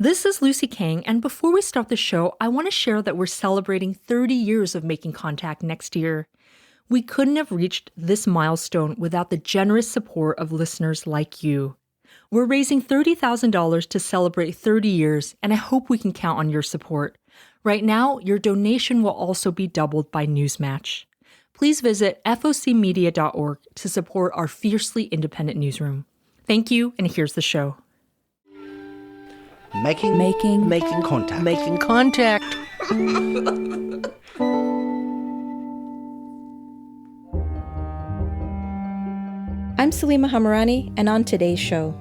This is Lucy Kang, and before we start the show, I want to share that we're celebrating 30 years of Making Contact next year. We couldn't have reached this milestone without the generous support of listeners like you. We're raising $30,000 to celebrate 30 years, and I hope we can count on your support. Right now, your donation will also be doubled by Newsmatch. Please visit focmedia.org to support our fiercely independent newsroom. Thank you, and here's the show. Making contact. Making contact. I'm Salima Hamirani, and on today's show,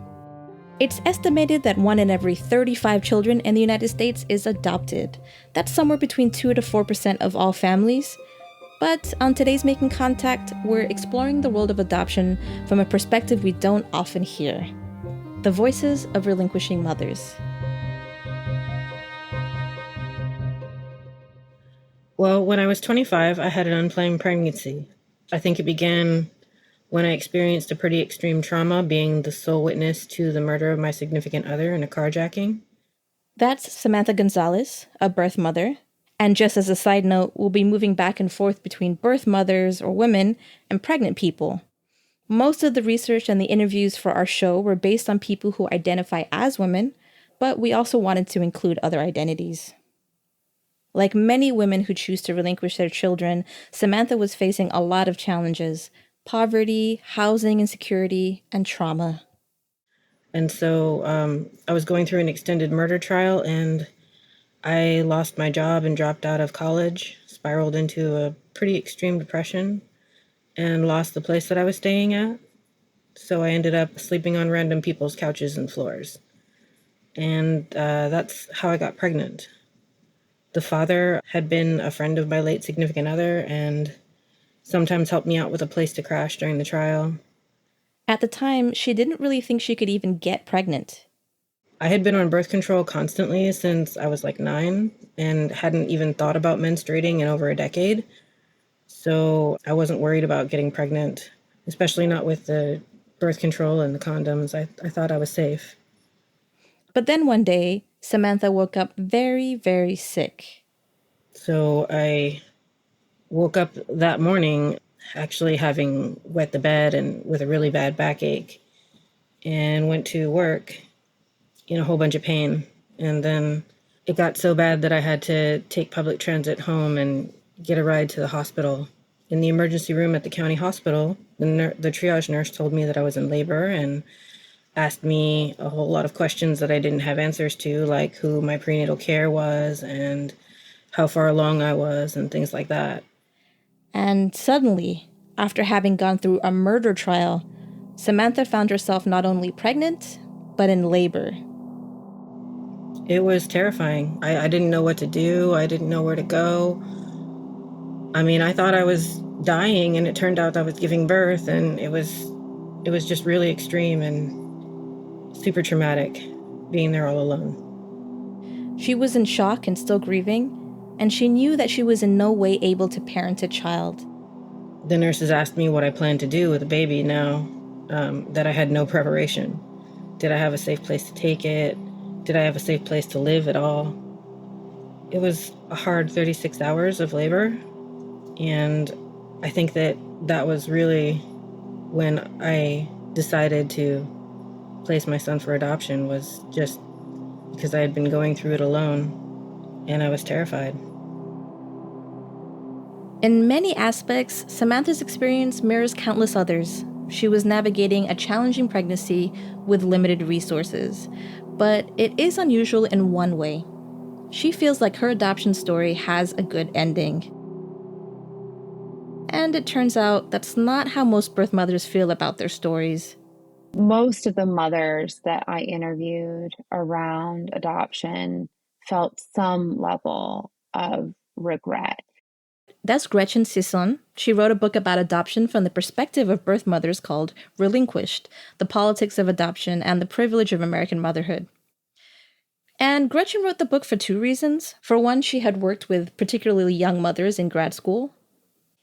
it's estimated that 1 in every 35 children in the United States is adopted. That's somewhere between 2 to 4% of all families. But on today's Making Contact, we're exploring the world of adoption from a perspective we don't often hear: the voices of relinquishing mothers. Well, when I was 25, I had an unplanned pregnancy. I think it began when I experienced a pretty extreme trauma, being the sole witness to the murder of my significant other in a carjacking. That's Samantha Gonzalez, a birth mother. And just as a side note, we'll be moving back and forth between birth mothers or women and pregnant people. Most of the research and the interviews for our show were based on people who identify as women, but we also wanted to include other identities. Like many women who choose to relinquish their children, Samantha was facing a lot of challenges: poverty, housing insecurity, and trauma. And so I was going through an extended murder trial, and I lost my job and dropped out of college, spiraled into a pretty extreme depression, and lost the place that I was staying at. So I ended up sleeping on random people's couches and floors. And that's how I got pregnant. The father had been a friend of my late significant other and sometimes helped me out with a place to crash during the trial. At the time, she didn't really think she could even get pregnant. I had been on birth control constantly since I was like 9 and hadn't even thought about menstruating in over a decade. So I wasn't worried about getting pregnant, especially not with the birth control and the condoms. I thought I was safe. But then one day, Samantha woke up very, very sick. So I woke up that morning actually having wet the bed and with a really bad backache, and went to work in a whole bunch of pain. And then it got so bad that I had to take public transit home and get a ride to the hospital. In the emergency room at the county hospital, the triage nurse told me that I was in labor and asked me a whole lot of questions that I didn't have answers to, like who my prenatal care was and how far along I was and things like that. And suddenly, after having gone through a murder trial, Samantha found herself not only pregnant, but in labor. It was terrifying. I didn't know what to do. I didn't know where to go. I mean, I thought I was dying, and it turned out I was giving birth, and it was just really extreme and super traumatic being there all alone. She was in shock and still grieving, and she knew that she was in no way able to parent a child. The nurses asked me what I planned to do with the baby now that I had no preparation. Did I have a safe place to take it? Did I have a safe place to live at all? It was a hard 36 hours of labor, and I think that was really when I decided to place my son for adoption, was just because I had been going through it alone, and I was terrified. In many aspects, Samantha's experience mirrors countless others. She was navigating a challenging pregnancy with limited resources, but it is unusual in one way. She feels like her adoption story has a good ending. And it turns out that's not how most birth mothers feel about their stories. Most of the mothers that I interviewed around adoption felt some level of regret. That's Gretchen Sisson. She wrote a book about adoption from the perspective of birth mothers called Relinquished: The Politics of Adoption and the Privilege of American Motherhood. And Gretchen wrote the book for two reasons. For one, she had worked with particularly young mothers in grad school.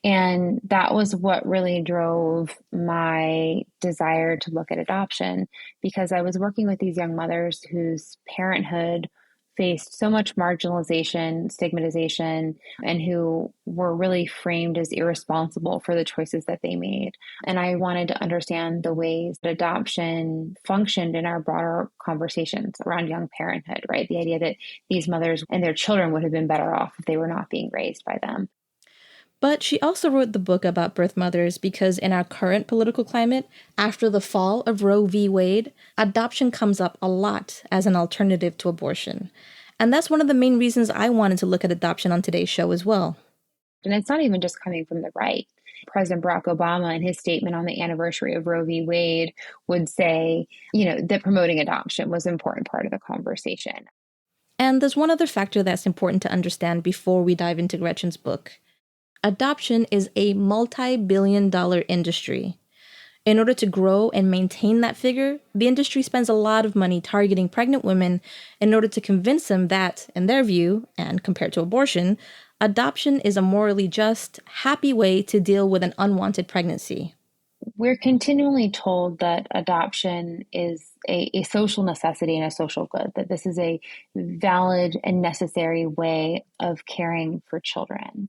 And that was what really drove my desire to look at adoption, because I was working with these young mothers whose parenthood faced so much marginalization, stigmatization, and who were really framed as irresponsible for the choices that they made. And I wanted to understand the ways that adoption functioned in our broader conversations around young parenthood, right? The idea that these mothers and their children would have been better off if they were not being raised by them. But she also wrote the book about birth mothers because in our current political climate, after the fall of Roe v. Wade, adoption comes up a lot as an alternative to abortion. And that's one of the main reasons I wanted to look at adoption on today's show as well. And it's not even just coming from the right. President Barack Obama, in his statement on the anniversary of Roe v. Wade, would say, that promoting adoption was an important part of the conversation. And there's one other factor that's important to understand before we dive into Gretchen's book. Adoption is a multi-billion-dollar industry. In order to grow and maintain that figure, the industry spends a lot of money targeting pregnant women in order to convince them that, in their view, and compared to abortion, adoption is a morally just, happy way to deal with an unwanted pregnancy. We're continually told that adoption is a social necessity and a social good, that this is a valid and necessary way of caring for children.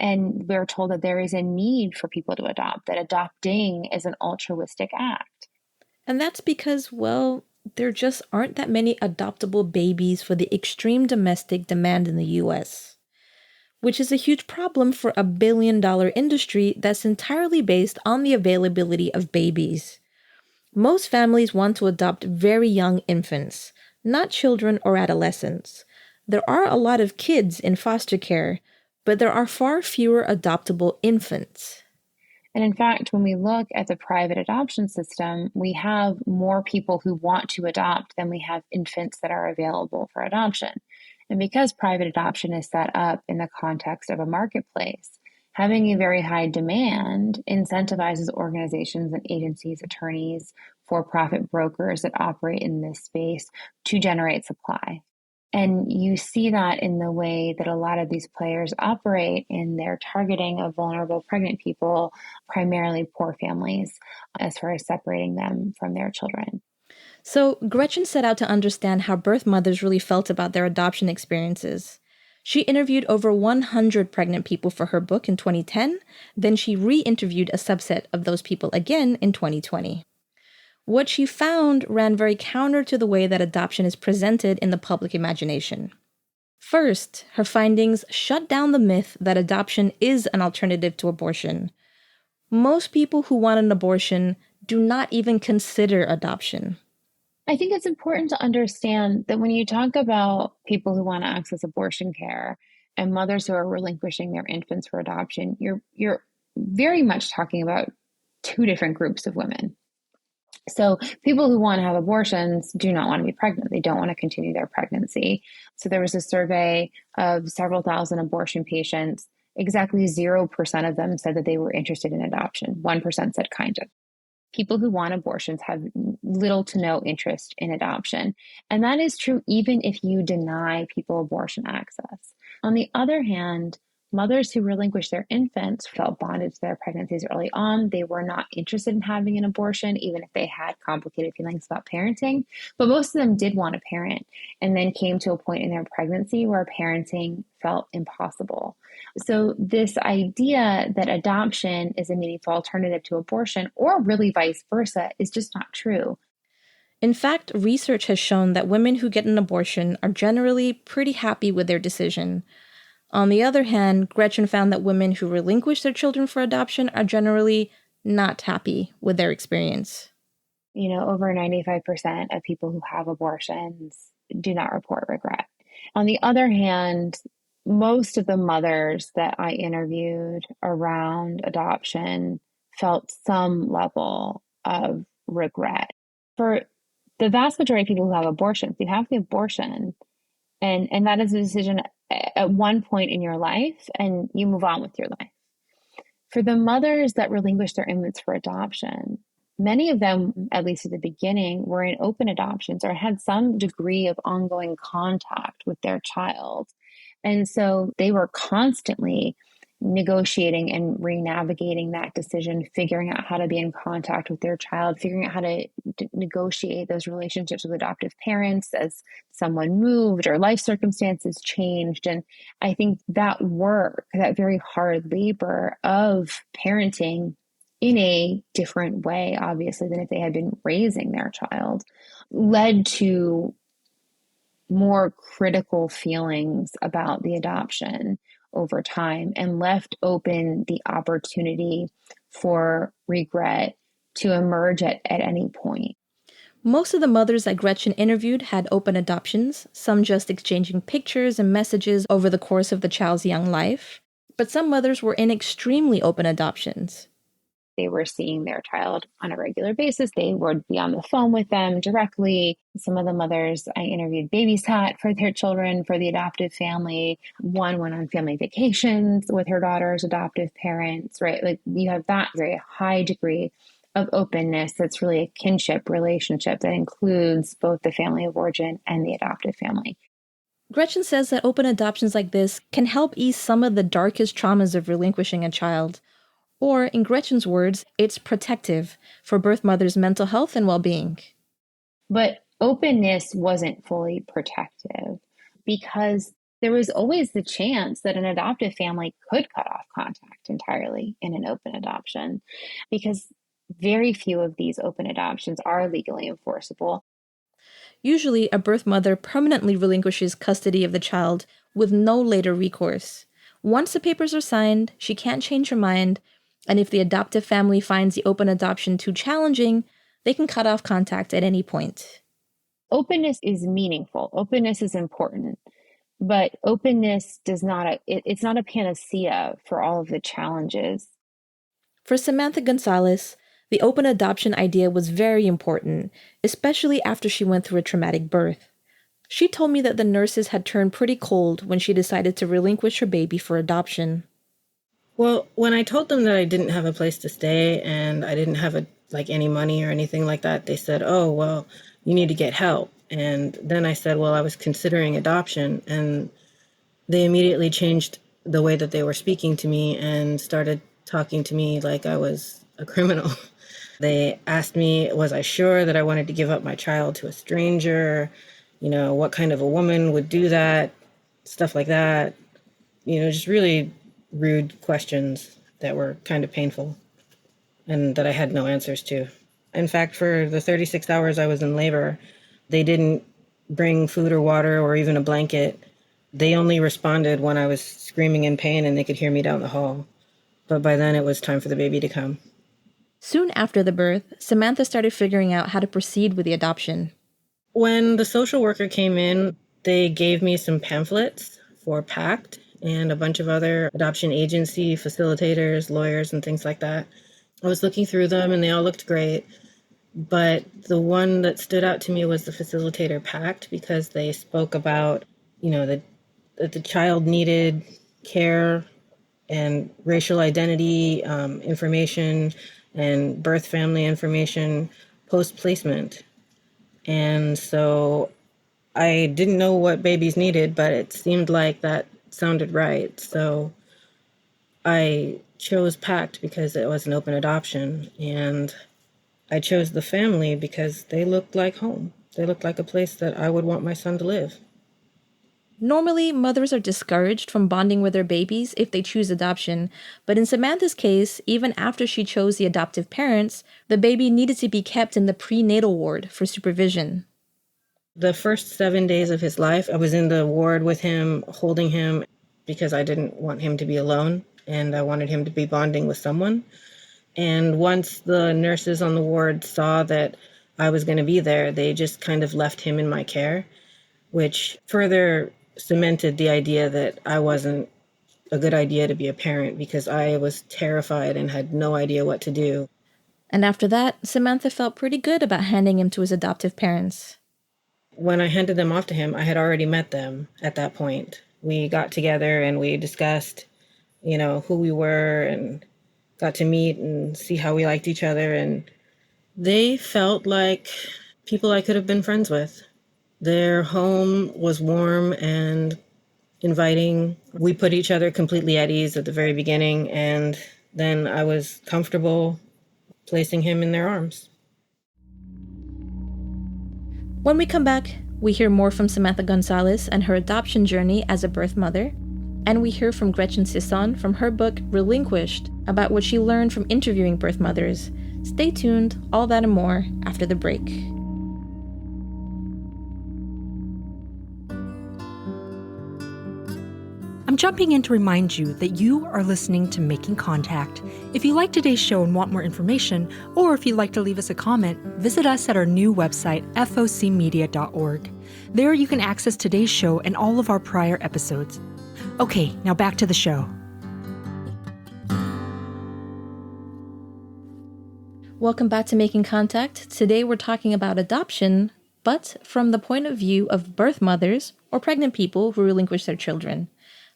And we're told that there is a need for people to adopt, that adopting is an altruistic act. And that's because, well, there just aren't that many adoptable babies for the extreme domestic demand in the US, which is a huge problem for a billion-dollar industry that's entirely based on the availability of babies. Most families want to adopt very young infants, not children or adolescents. There are a lot of kids in foster care, but there are far fewer adoptable infants. And in fact, when we look at the private adoption system, we have more people who want to adopt than we have infants that are available for adoption. And because private adoption is set up in the context of a marketplace, having a very high demand incentivizes organizations and agencies, attorneys, for-profit brokers that operate in this space to generate supply. And you see that in the way that a lot of these players operate in their targeting of vulnerable pregnant people, primarily poor families, as far as separating them from their children. So Gretchen set out to understand how birth mothers really felt about their adoption experiences. She interviewed over 100 pregnant people for her book in 2010, then she re-interviewed a subset of those people again in 2020. What she found ran very counter to the way that adoption is presented in the public imagination. First, her findings shut down the myth that adoption is an alternative to abortion. Most people who want an abortion do not even consider adoption. I think it's important to understand that when you talk about people who want to access abortion care and mothers who are relinquishing their infants for adoption, you're very much talking about two different groups of women. So people who want to have abortions do not want to be pregnant. They don't want to continue their pregnancy. So there was a survey of several thousand abortion patients. Exactly 0% of them said that they were interested in adoption. 1% said kind of. People who want abortions have little to no interest in adoption. And that is true even if you deny people abortion access. On the other hand, mothers who relinquished their infants felt bonded to their pregnancies early on. They were not interested in having an abortion, even if they had complicated feelings about parenting. But most of them did want to parent and then came to a point in their pregnancy where parenting felt impossible. So this idea that adoption is a meaningful alternative to abortion, or really vice versa, is just not true. In fact, research has shown that women who get an abortion are generally pretty happy with their decision. On the other hand, Gretchen found that women who relinquish their children for adoption are generally not happy with their experience. Over 95% of people who have abortions do not report regret. On the other hand, most of the mothers that I interviewed around adoption felt some level of regret. For the vast majority of people who have abortions, you have the abortion, and that is a decision at one point in your life, and you move on with your life. For the mothers that relinquish their infants for adoption, many of them, at least at the beginning, were in open adoptions or had some degree of ongoing contact with their child. And so they were constantly negotiating and re-navigating that decision, figuring out how to be in contact with their child, figuring out how to negotiate those relationships with adoptive parents as someone moved or life circumstances changed. And I think that work, that very hard labor of parenting in a different way, obviously, than if they had been raising their child, led to more critical feelings about the adoption over time and left open the opportunity for regret to emerge at any point. Most of the mothers that Gretchen interviewed had open adoptions, some just exchanging pictures and messages over the course of the child's young life. But some mothers were in extremely open adoptions. They were seeing their child on a regular basis. They would be on the phone with them directly. Some of the mothers I interviewed babysat for their children, for the adoptive family. One went on family vacations with her daughter's adoptive parents, right? Like you have that very high degree of openness that's really a kinship relationship that includes both the family of origin and the adoptive family. Gretchen says that open adoptions like this can help ease some of the darkest traumas of relinquishing a child. Or, in Gretchen's words, it's protective for birth mothers' mental health and well-being. But openness wasn't fully protective because there was always the chance that an adoptive family could cut off contact entirely in an open adoption, because very few of these open adoptions are legally enforceable. Usually, a birth mother permanently relinquishes custody of the child with no later recourse. Once the papers are signed, she can't change her mind, and if the adoptive family finds the open adoption too challenging, they can cut off contact at any point. Openness is meaningful. Openness is important. But openness it's not a panacea for all of the challenges. For Samantha Gonzalez, the open adoption idea was very important, especially after she went through a traumatic birth. She told me that the nurses had turned pretty cold when she decided to relinquish her baby for adoption. Well, when I told them that I didn't have a place to stay and I didn't have any money or anything like that, they said, "Oh, well, you need to get help." And then I said, well, I was considering adoption, and they immediately changed the way that they were speaking to me and started talking to me like I was a criminal. They asked me, was I sure that I wanted to give up my child to a stranger? What kind of a woman would do that? Stuff like that. Just really rude questions that were kind of painful and that I had no answers to. In fact, for the 36 hours I was in labor, they didn't bring food or water or even a blanket. They only responded when I was screaming in pain and they could hear me down the hall. But by then it was time for the baby to come. Soon after the birth, Samantha started figuring out how to proceed with the adoption. When the social worker came in, they gave me some pamphlets for PACT and a bunch of other adoption agency facilitators, lawyers, and things like that. I was looking through them and they all looked great. But the one that stood out to me was the facilitator PACT, because they spoke about, that the child needed care and racial identity information and birth family information post-placement. And so I didn't know what babies needed, but it seemed like that sounded right. So I chose PACT because it was an open adoption, and I chose the family because they looked like home. They looked like a place that I would want my son to live. Normally, mothers are discouraged from bonding with their babies if they choose adoption, but in Samantha's case, even after she chose the adoptive parents, the baby needed to be kept in the prenatal ward for supervision. The first 7 days of his life, I was in the ward with him, holding him, because I didn't want him to be alone, and I wanted him to be bonding with someone. And once the nurses on the ward saw that I was going to be there, they just kind of left him in my care, which further cemented the idea that I wasn't a good idea to be a parent, because I was terrified and had no idea what to do. And after that, Samantha felt pretty good about handing him to his adoptive parents. When I handed them off to him, I had already met them at that point. We got together and we discussed, who we were, and got to meet and see how we liked each other. And they felt like people I could have been friends with. Their home was warm and inviting. We put each other completely at ease at the very beginning, and then I was comfortable placing him in their arms. When we come back, we hear more from Samantha Gonzalez and her adoption journey as a birth mother, and we hear from Gretchen Sisson from her book Relinquished about what she learned from interviewing birth mothers. Stay tuned, all that and more after the break. I'm jumping in to remind you that you are listening to Making Contact. If you like today's show and want more information, or if you'd like to leave us a comment, visit us at our new website, focmedia.org. There you can access today's show and all of our prior episodes. Okay, now back to the show. Welcome back to Making Contact. Today we're talking about adoption, but from the point of view of birth mothers or pregnant people who relinquish their children.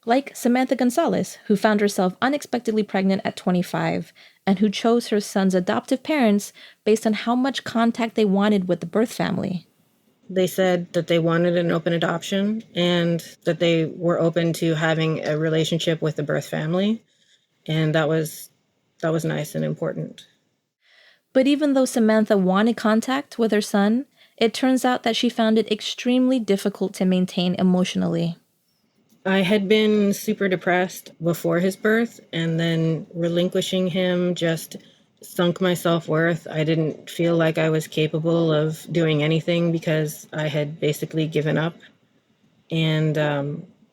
Like Samantha Gonzalez, who found herself unexpectedly pregnant at 25 and who chose her son's adoptive parents based on how much contact they wanted with the birth family. They said that they wanted an open adoption and that they were open to having a relationship with the birth family. And that was nice and important. But even though Samantha wanted contact with her son, it turns out that she found it extremely difficult to maintain emotionally. I had been super depressed before his birth, and then relinquishing him just sunk my self-worth. I didn't feel like I was capable of doing anything because I had basically given up. And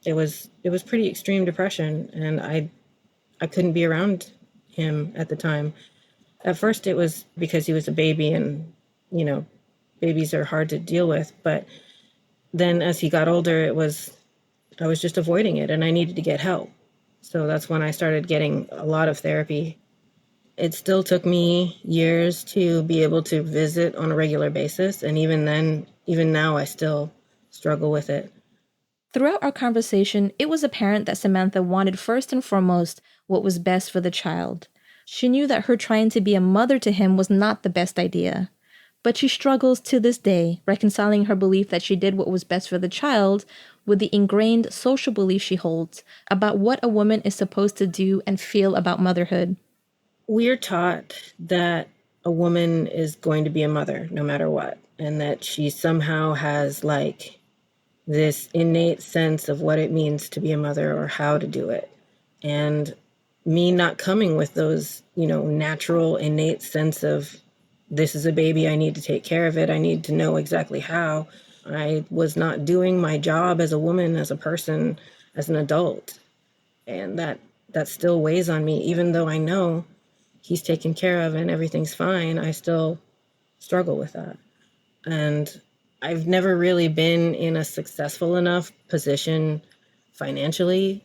it was pretty extreme depression, and I couldn't be around him at the time. At first it was because he was a baby, and babies are hard to deal with, but then as he got older, I was just avoiding it, and I needed to get help. So that's when I started getting a lot of therapy. It still took me years to be able to visit on a regular basis. And even now, I still struggle with it. Throughout our conversation, it was apparent that Samantha wanted first and foremost what was best for the child. She knew that her trying to be a mother to him was not the best idea. But she struggles to this day, reconciling her belief that she did what was best for the child with the ingrained social belief she holds about what a woman is supposed to do and feel about motherhood. We're taught that a woman is going to be a mother no matter what, and that she somehow has this innate sense of what it means to be a mother or how to do it. And me not coming with those, natural, innate sense of, this is a baby, I need to take care of it, I need to know exactly how. I was not doing my job as a woman, as a person, as an adult. And that still weighs on me. Even though I know he's taken care of and everything's fine, I still struggle with that. And I've never really been in a successful enough position financially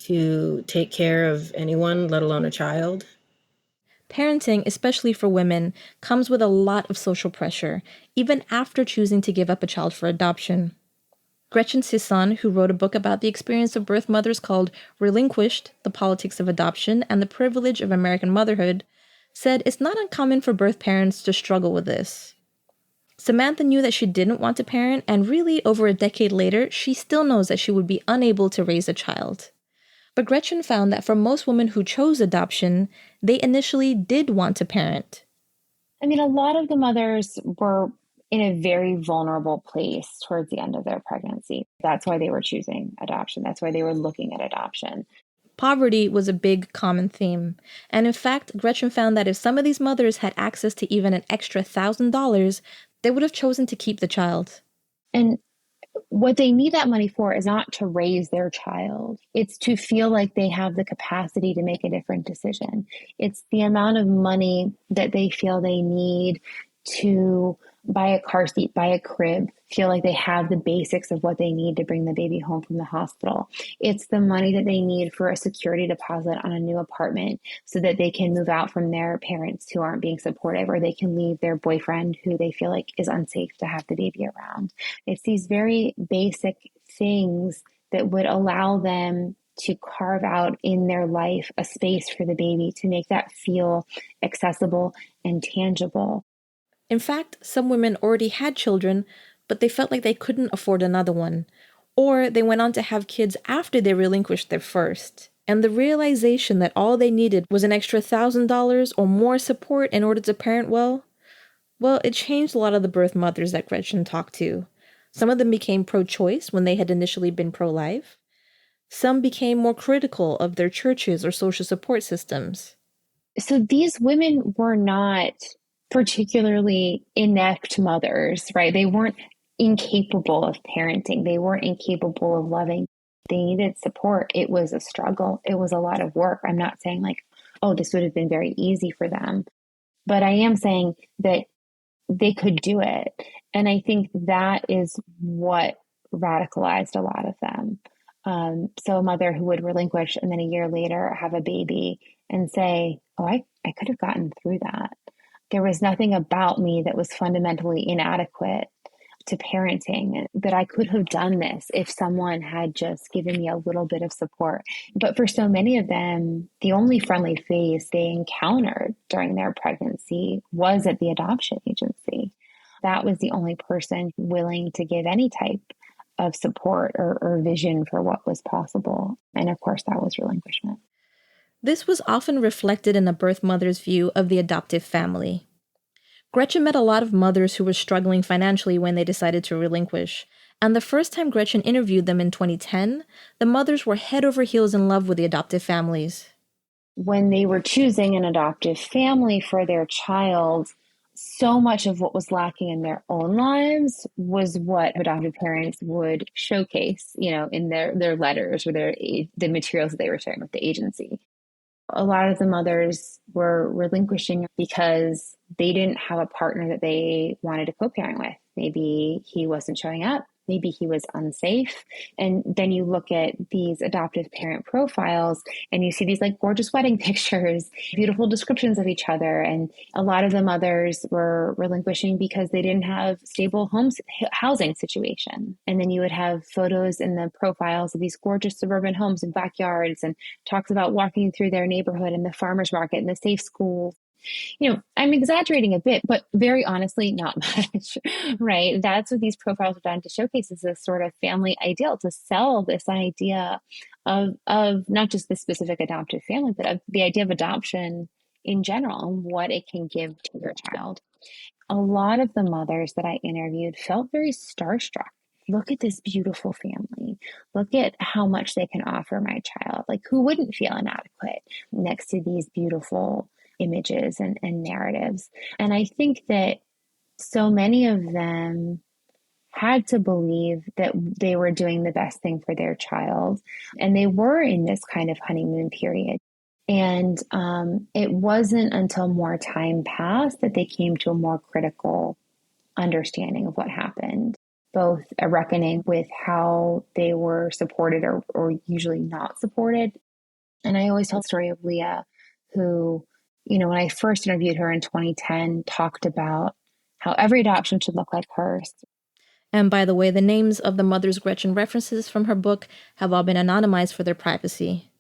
to take care of anyone, let alone a child. Parenting, especially for women, comes with a lot of social pressure, even after choosing to give up a child for adoption. Gretchen Sisson, who wrote a book about the experience of birth mothers called Relinquished, The Politics of Adoption and the Privilege of American Motherhood, said it's not uncommon for birth parents to struggle with this. Samantha knew that she didn't want to parent, and really, over a decade later, she still knows that she would be unable to raise a child. But Gretchen found that for most women who chose adoption, they initially did want to parent. I mean, a lot of the mothers were in a very vulnerable place towards the end of their pregnancy. That's why they were choosing adoption. That's why they were looking at adoption. Poverty was a big common theme. And in fact, Gretchen found that if some of these mothers had access to even an extra $1,000, they would have chosen to keep the child. And what they need that money for is not to raise their child. It's to feel like they have the capacity to make a different decision. It's the amount of money that they feel they need to buy a car seat, buy a crib, feel like they have the basics of what they need to bring the baby home from the hospital. It's the money that they need for a security deposit on a new apartment so that they can move out from their parents who aren't being supportive, or they can leave their boyfriend who they feel like is unsafe to have the baby around. It's these very basic things that would allow them to carve out in their life a space for the baby, to make that feel accessible and tangible. In fact, some women already had children, but they felt like they couldn't afford another one. Or they went on to have kids after they relinquished their first. And the realization that all they needed was an extra $1,000 or more support in order to parent well, it changed a lot of the birth mothers that Gretchen talked to. Some of them became pro-choice when they had initially been pro-life. Some became more critical of their churches or social support systems. So these women were not particularly inept mothers, right? They weren't incapable of parenting. They weren't incapable of loving. They needed support. It was a struggle. It was a lot of work. I'm not saying like, oh, this would have been very easy for them. But I am saying that they could do it. And I think that is what radicalized a lot of them. So a mother who would relinquish and then a year later have a baby and say, oh, I could have gotten through that. There was nothing about me that was fundamentally inadequate to parenting, that I could have done this if someone had just given me a little bit of support. But for so many of them, the only friendly face they encountered during their pregnancy was at the adoption agency. That was the only person willing to give any type of support or vision for what was possible. And of course, that was relinquishment. This was often reflected in a birth mother's view of the adoptive family. Gretchen met a lot of mothers who were struggling financially when they decided to relinquish, and the first time Gretchen interviewed them in 2010, the mothers were head over heels in love with the adoptive families. When they were choosing an adoptive family for their child, so much of what was lacking in their own lives was what adoptive parents would showcase, in their letters or the materials that they were sharing with the agency. A lot of the mothers were relinquishing because they didn't have a partner that they wanted to co-parent with. Maybe he wasn't showing up. Maybe he was unsafe. And then you look at these adoptive parent profiles and you see these like gorgeous wedding pictures, beautiful descriptions of each other. And a lot of the mothers were relinquishing because they didn't have stable housing situation. And then you would have photos in the profiles of these gorgeous suburban homes and backyards and talks about walking through their neighborhood and the farmer's market and the safe school. I'm exaggerating a bit, but very honestly, not much, right? That's what these profiles are done to showcase, is this sort of family ideal, to sell this idea of not just the specific adoptive family, but of the idea of adoption in general and what it can give to your child. A lot of the mothers that I interviewed felt very starstruck. Look at this beautiful family. Look at how much they can offer my child. Like, who wouldn't feel inadequate next to these beautiful images and narratives? And I think that so many of them had to believe that they were doing the best thing for their child. And they were in this kind of honeymoon period. And it wasn't until more time passed that they came to a more critical understanding of what happened, both a reckoning with how they were supported or usually not supported. And I always tell the story of Leah, who, when I first interviewed her in 2010, talked about how every adoption should look like hers. And by the way, the names of the mothers Gretchen references from her book have all been anonymized for their privacy.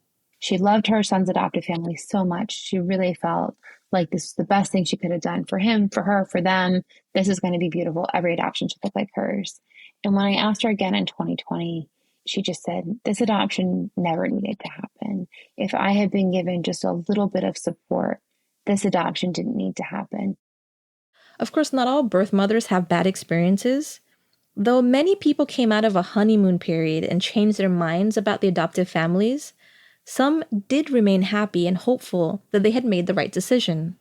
She loved her son's adoptive family so much. She really felt like this was the best thing she could have done for him, for her, for them. This is going to be beautiful. Every adoption should look like hers. And when I asked her again in 2020, she just said, this adoption never needed to happen. If I had been given just a little bit of support, this adoption didn't need to happen. Of course, not all birth mothers have bad experiences. Though many people came out of a honeymoon period and changed their minds about the adoptive families, some did remain happy and hopeful that they had made the right decision.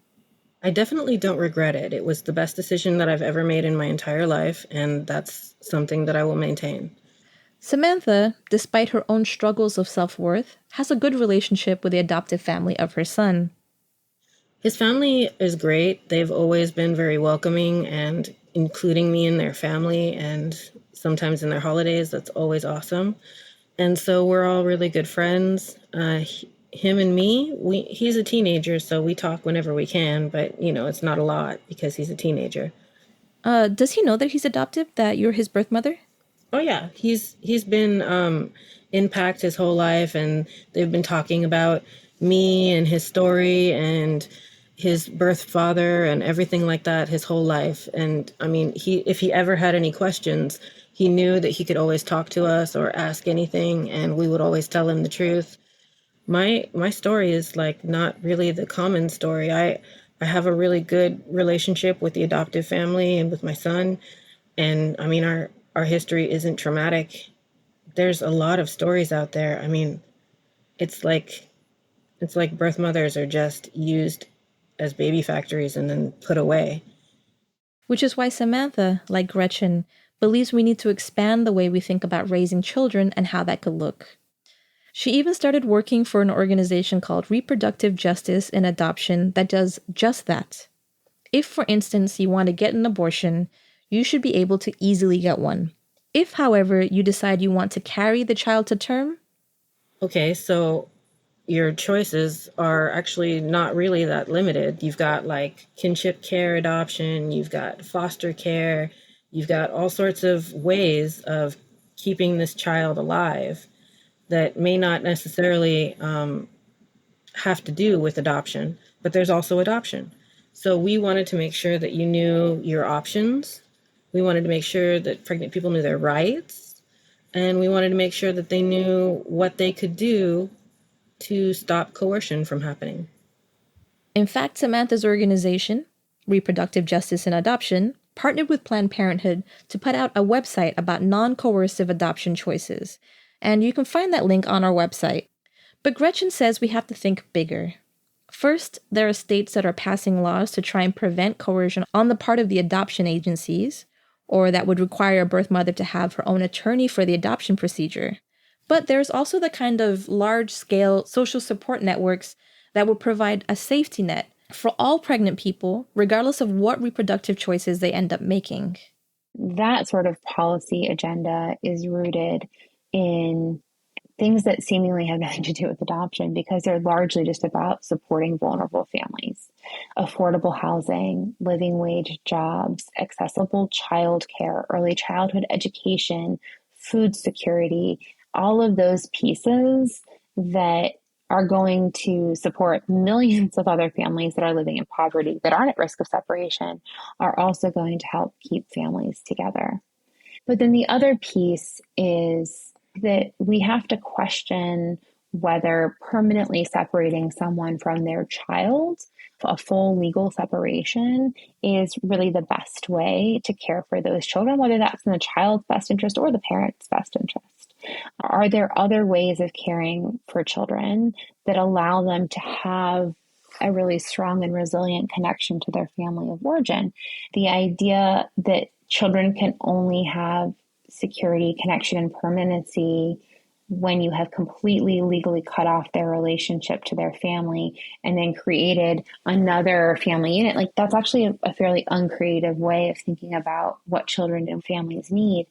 I definitely don't regret it. It was the best decision that I've ever made in my entire life, and that's something that I will maintain. Samantha, despite her own struggles of self-worth, has a good relationship with the adoptive family of her son. His family is great. They've always been very welcoming and including me in their family, and sometimes in their holidays. That's always awesome. And so we're all really good friends. Him and me, he's a teenager, so we talk whenever we can, but, it's not a lot because he's a teenager. Does he know that he's adopted, that you're his birth mother? Oh, yeah. He's been in PACT his whole life, and they've been talking about me and his story and his birth father and everything like that his whole life. And I mean, if he ever had any questions, He knew that he could always talk to us or ask anything, and we would always tell him the truth. My story is like not really the common story. I have a really good relationship with the adoptive family and with my son. And I mean, our history isn't traumatic. There's a lot of stories out there. I mean, it's like birth mothers are just used as baby factories and then put away. Which is why Samantha, like Gretchen, believes we need to expand the way we think about raising children and how that could look. She even started working for an organization called Reproductive Justice in Adoption that does just that. If, for instance, you want to get an abortion, you should be able to easily get one. If, however, you decide you want to carry the child to term, okay, so your choices are actually not really that limited. You've got like kinship care adoption, you've got foster care, you've got all sorts of ways of keeping this child alive that may not necessarily have to do with adoption, but there's also adoption. So we wanted to make sure that you knew your options. We wanted to make sure that pregnant people knew their rights. And we wanted to make sure that they knew what they could do to stop coercion from happening. In fact, Samantha's organization, Reproductive Justice in Adoption, partnered with Planned Parenthood to put out a website about non-coercive adoption choices. And you can find that link on our website. But Gretchen says we have to think bigger. First, there are states that are passing laws to try and prevent coercion on the part of the adoption agencies, or that would require a birth mother to have her own attorney for the adoption procedure. But there's also the kind of large-scale social support networks that would provide a safety net for all pregnant people, regardless of what reproductive choices they end up making. That sort of policy agenda is rooted in things that seemingly have nothing to do with adoption because they're largely just about supporting vulnerable families, affordable housing, living wage jobs, accessible childcare, early childhood education, food security, all of those pieces that are going to support millions of other families that are living in poverty, that aren't at risk of separation, are also going to help keep families together. But then the other piece is that we have to question whether permanently separating someone from their child, a full legal separation, is really the best way to care for those children, whether that's in the child's best interest or the parent's best interest. Are there other ways of caring for children that allow them to have a really strong and resilient connection to their family of origin? The idea that children can only have security, connection, and permanency when you have completely legally cut off their relationship to their family and then created another family unit, like that's actually a fairly uncreative way of thinking about what children and families need.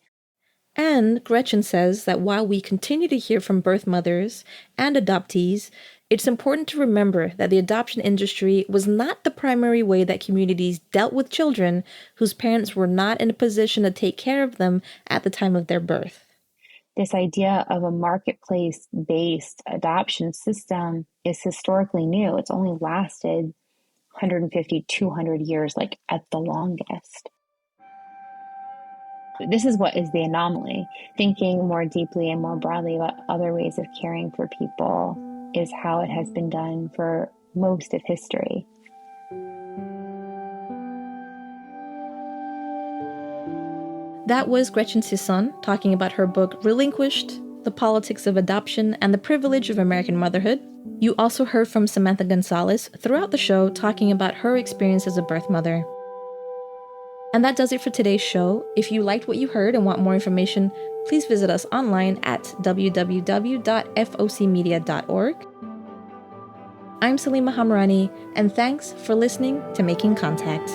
And Gretchen says that while we continue to hear from birth mothers and adoptees, it's important to remember that the adoption industry was not the primary way that communities dealt with children whose parents were not in a position to take care of them at the time of their birth. This idea of a marketplace-based adoption system is historically new. It's only lasted 150, 200 years, like at the longest. This is what is the anomaly. Thinking more deeply and more broadly about other ways of caring for people is how it has been done for most of history. That was Gretchen Sisson talking about her book Relinquished, The Politics of Adoption and the Privilege of American Motherhood. You also heard from Samantha Gonzalez throughout the show talking about her experience as a birth mother. And that does it for today's show. If you liked what you heard and want more information, please visit us online at www.focmedia.org. I'm Salima Hamirani, and thanks for listening to Making Contact.